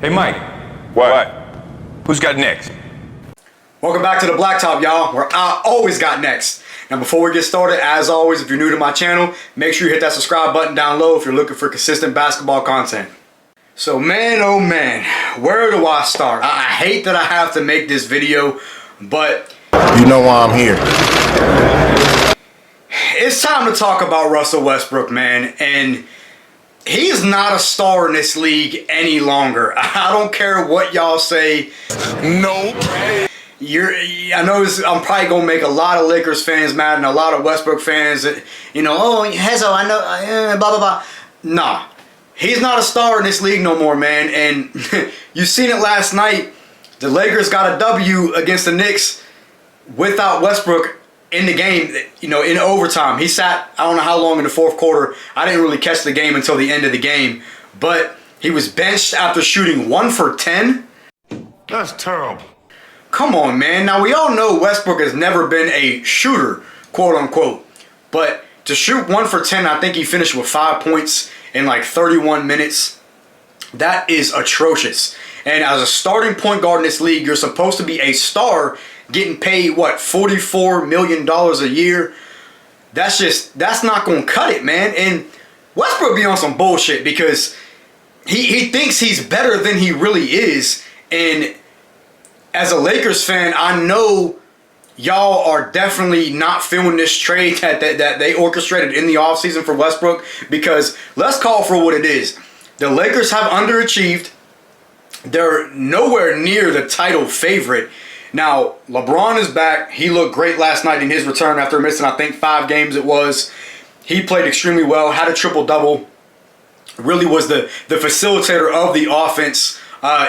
Hey, Mike. What? Who's got next? Welcome back to the Blacktop, y'all, where I always got next. Now, before we get started, as always, if you're new to my channel, make sure you hit that subscribe button down low if you're looking for consistent basketball content. So, man, oh man, where do I start? I hate that I have to make this video, but you know why I'm here. It's time to talk about Russell Westbrook, man, and he's not a star in this league any longer. I don't care what y'all say. Nope. I know I'm probably gonna make a lot of Lakers fans mad and a lot of Westbrook fans. You know, oh Hezo, I know, blah blah blah. Nah, he's not a star in this league no more, man. And you seen it last night. The Lakers got a W against the Knicks without Westbrook in the game, you know, in overtime. He sat, I don't know how long in the fourth quarter. I didn't really catch the game until the end of the game. But he was benched after shooting 1 for 10. That's terrible. Come on, man. Now, we all know Westbrook has never been a shooter, quote unquote. But to shoot 1 for 10, I think he finished with 5 points in like 31 minutes. That is atrocious. And as a starting point guard in this league, you're supposed to be a star, getting paid, what, $44 million a year? That's not going to cut it, man. And Westbrook be on some bullshit because he thinks he's better than he really is. And as a Lakers fan, I know y'all are definitely not feeling this trade that they orchestrated in the offseason for Westbrook, because let's call for what it is. The Lakers have underachieved. They're nowhere near the title favorite. Now, LeBron is back. He looked great last night in his return after missing, I think, 5 games it was. He played extremely well, had a triple-double. Really was the facilitator of the offense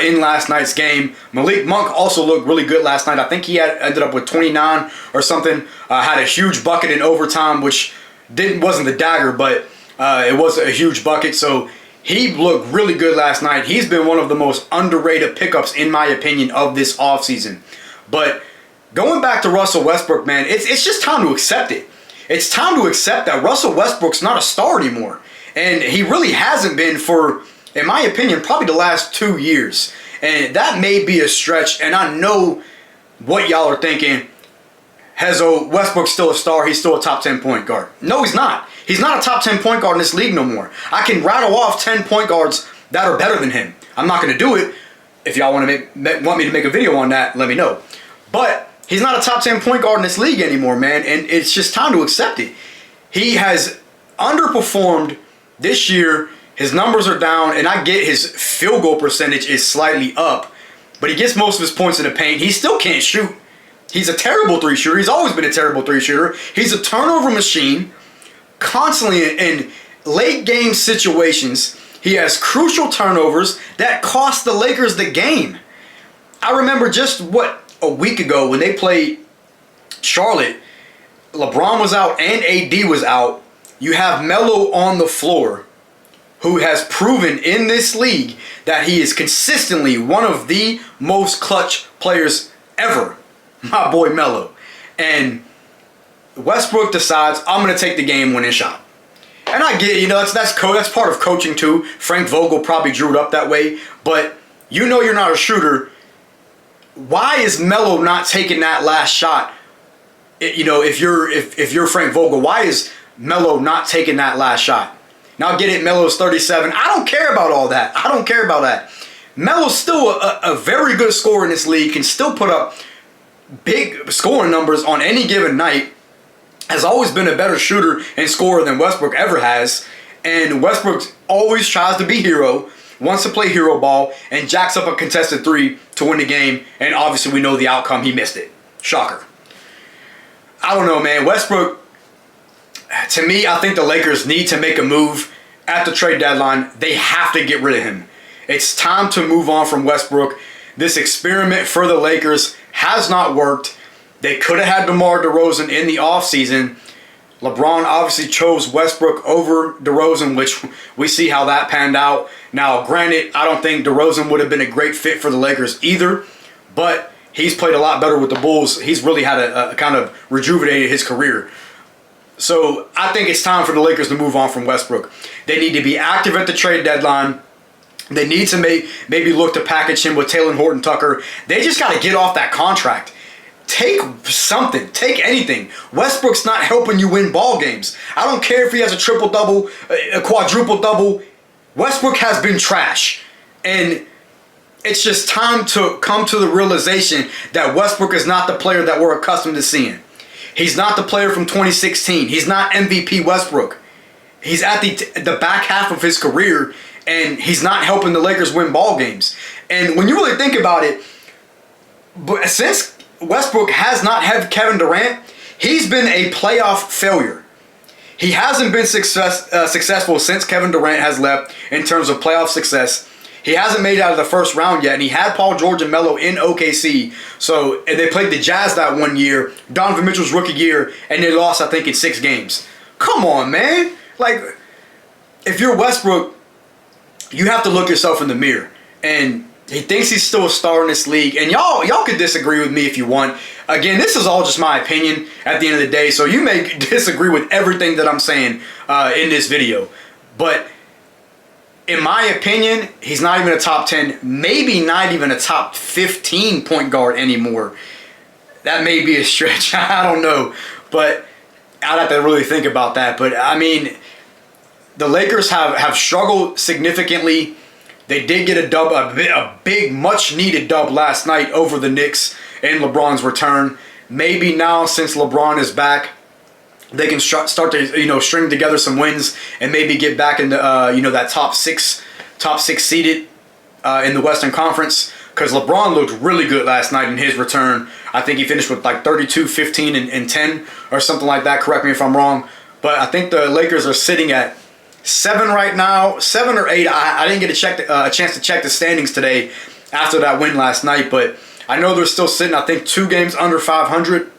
in last night's game. Malik Monk also looked really good last night. I think he ended up with 29 or something. Had a huge bucket in overtime, which wasn't the dagger, but it was a huge bucket. So he looked really good last night. He's been one of the most underrated pickups, in my opinion, of this offseason. But going back to Russell Westbrook, man, it's just time to accept it. It's time to accept that Russell Westbrook's not a star anymore. And he really hasn't been for, in my opinion, probably the last 2 years. And that may be a stretch, and I know what y'all are thinking. Hezo, Westbrook's still a star. He's still a top 10 point guard. No, he's not. He's not a top 10 point guard in this league no more. I can rattle off 10 point guards that are better than him. I'm not going to do it. If y'all want me to make a video on that, let me know. But he's not a top 10 point guard in this league anymore, man. And it's just time to accept it. He has underperformed this year. His numbers are down, and I get his field goal percentage is slightly up, but he gets most of his points in the paint. He still can't shoot. He's a terrible 3 shooter. He's always been a terrible 3 shooter. He's a turnover machine, constantly in late game situations. He has crucial turnovers that cost the Lakers the game. I remember just, a week ago when they played Charlotte, LeBron was out and AD was out. You have Melo on the floor, who has proven in this league that he is consistently one of the most clutch players ever. My boy Melo. And Westbrook decides, I'm going to take the game-winning shot. And I get it, you know, that's part of coaching too. Frank Vogel probably drew it up that way. But you know you're not a shooter. Why is Melo not taking that last shot? You know, if you're Frank Vogel, why is Melo not taking that last shot? Now, I get it, Melo's 37. I don't care about all that. I don't care about that. Melo's still a very good scorer in this league, can still put up big scoring numbers on any given night. Has always been a better shooter and scorer than Westbrook ever has. And Westbrook always tries to be hero, wants to play hero ball, and jacks up a contested 3 to win the game. And obviously we know the outcome. He missed it. Shocker. I don't know, man. Westbrook, to me, I think the Lakers need to make a move at the trade deadline. They have to get rid of him. It's time to move on from Westbrook. This experiment for the Lakers has not worked. They could have had DeMar DeRozan in the offseason. LeBron obviously chose Westbrook over DeRozan, which we see how that panned out. Now, granted, I don't think DeRozan would have been a great fit for the Lakers either, but he's played a lot better with the Bulls. He's really had a kind of rejuvenated his career. So I think it's time for the Lakers to move on from Westbrook. They need to be active at the trade deadline. They need to maybe look to package him with Taylor Horton Tucker. They just got to get off that contract. Take something. Take anything. Westbrook's not helping you win ball games. I don't care if he has a triple-double, a quadruple-double. Westbrook has been trash. And it's just time to come to the realization that Westbrook is not the player that we're accustomed to seeing. He's not the player from 2016. He's not MVP Westbrook. He's at the back half of his career, and he's not helping the Lakers win ball games. And when you really think about it, but since Westbrook has not had Kevin Durant, he's been a playoff failure. He hasn't been successful since Kevin Durant has left in terms of playoff success. He hasn't made it out of the first round yet, and he had Paul George and Melo in OKC. So and they played the Jazz that one year, Donovan Mitchell's rookie year, and they lost, I think, in 6 games. Come on, man. Like, if you're Westbrook, you have to look yourself in the mirror. And he thinks he's still a star in this league. And y'all could disagree with me if you want. Again, this is all just my opinion at the end of the day. So you may disagree with everything that I'm saying in this video. But in my opinion, he's not even a top 10, maybe not even a top 15 point guard anymore. That may be a stretch. I don't know. But I'd have to really think about that. But, I mean, the Lakers have struggled significantly. They did get a big, much-needed dub last night over the Knicks in LeBron's return. Maybe now, since LeBron is back, they can start to string together some wins and maybe get back into that top six seeded in the Western Conference. Because LeBron looked really good last night in his return. I think he finished with like 32, 15, and 10 or something like that. Correct me if I'm wrong. But I think the Lakers are sitting at 7 right now, 7 or 8. I didn't get a chance to check the standings today after that win last night. But I know they're still sitting, I think, 2 games under 500,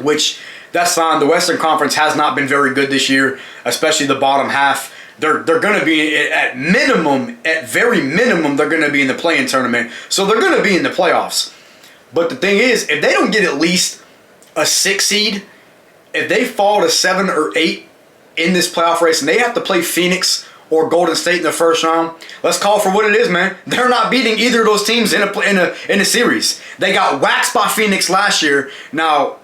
which that's fine. The Western Conference has not been very good this year, especially the bottom half. They're going to be at very minimum, they're going to be in the play-in tournament. So they're going to be in the playoffs. But the thing is, if they don't get at least a 6 seed, if they fall to 7 or 8 in this playoff race and they have to play Phoenix or Golden State in the first round, let's call it for what it is, man. They're not beating either of those teams in a series. They got waxed by Phoenix last year. Now,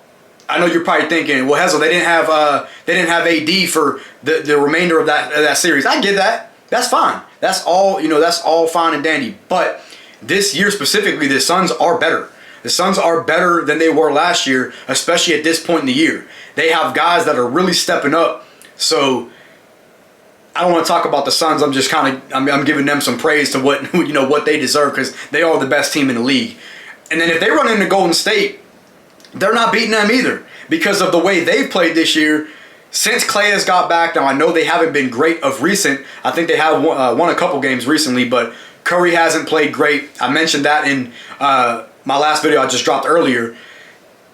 I know you're probably thinking, well, Hazel, they didn't have AD for the remainder of that series. I get that. That's fine. That's all, that's all fine and dandy. But this year specifically, the Suns are better. The Suns are better than they were last year, especially at this point in the year. They have guys that are really stepping up. So I don't want to talk about the Suns. I'm just I'm giving them some praise to what they deserve, because they are the best team in the league. And then if they run into Golden State, they're not beating them either, because of the way they've played this year. Since Klay has got back, now I know they haven't been great of recent. I think they have won a couple games recently, but Curry hasn't played great. I mentioned that in my last video I just dropped earlier,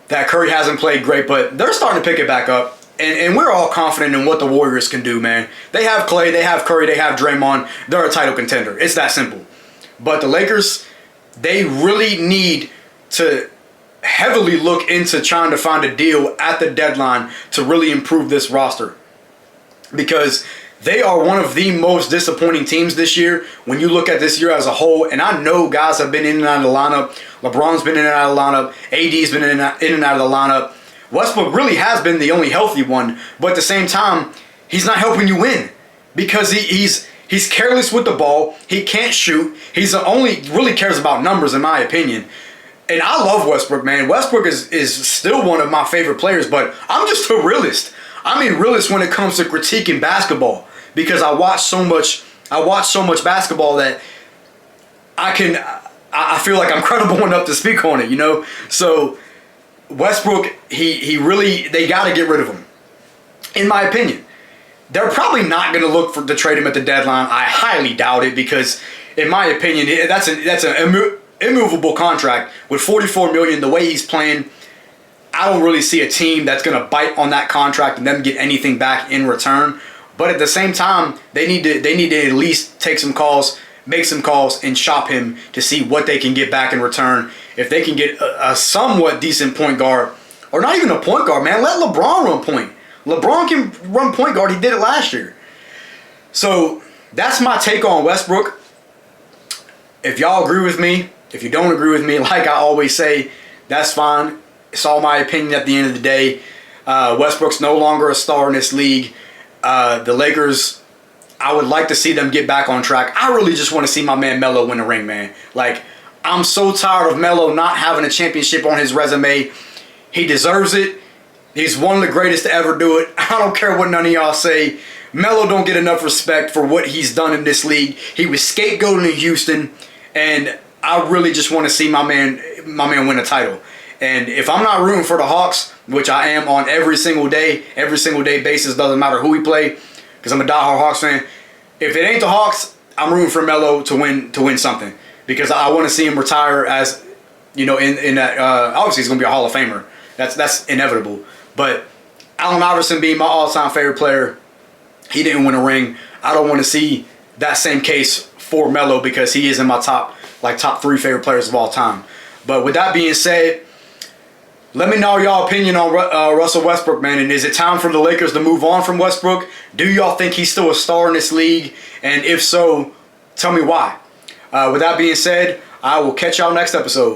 that Curry hasn't played great, but they're starting to pick it back up. And we're all confident in what the Warriors can do, man. They have Klay, they have Curry, they have Draymond. They're a title contender. It's that simple. But the Lakers, they really need to heavily look into trying to find a deal at the deadline to really improve this roster, because they are one of the most disappointing teams this year when you look at this year as a whole. And I know guys have been in and out of the lineup. LeBron's been in and out of the lineup. AD's been in and out of the lineup. Westbrook really has been the only healthy one, but at the same time, he's not helping you win, because he's careless with the ball. He can't shoot. He's the only really cares about numbers, in my opinion. And I love Westbrook, man. Westbrook is still one of my favorite players, but I'm just a realist. I mean, realist when it comes to critiquing basketball, because I watch so much basketball that I feel like I'm credible enough to speak on it, So Westbrook, they got to get rid of him, in my opinion. They're probably not going to look to trade him at the deadline. I highly doubt it, because in my opinion, that's an immovable contract with $44 million. The way he's playing, I don't really see a team that's going to bite on that contract and them get anything back in return. But at the same time, they need to at least take some calls, make some calls, and shop him to see what they can get back in return. If they can get a somewhat decent point guard, or not even a point guard, man, let LeBron run point. LeBron can run point guard. He did it last year. So that's my take on Westbrook. if y'all agree with me, if you don't agree with me, like I always say, that's fine. It's all my opinion at the end of the day. Westbrook's no longer a star in this league. The Lakers, I would like to see them get back on track. I really just want to see my man Melo win a ring, man. Like, I'm so tired of Melo not having a championship on his resume. He deserves it. He's one of the greatest to ever do it. I don't care what none of y'all say. Melo don't get enough respect for what he's done in this league. He was scapegoated in Houston, and I really just want to see my man win a title. And if I'm not rooting for the Hawks, which I am on every single day basis, doesn't matter who we play, because I'm a diehard Hawks fan. If it ain't the Hawks, I'm rooting for Melo to win something, because I want to see him retire as, you know, in that. Obviously, he's gonna be a Hall of Famer. That's inevitable. But Allen Iverson being my all-time favorite player, he didn't win a ring. I don't want to see that same case for Melo, because he is in my top 3 favorite players of all time. But with that being said, let me know y'all opinion on Russell Westbrook, man. And is it time for the Lakers to move on from Westbrook? Do y'all think he's still a star in this league? And if so, tell me why. With that being said, I will catch y'all next episode.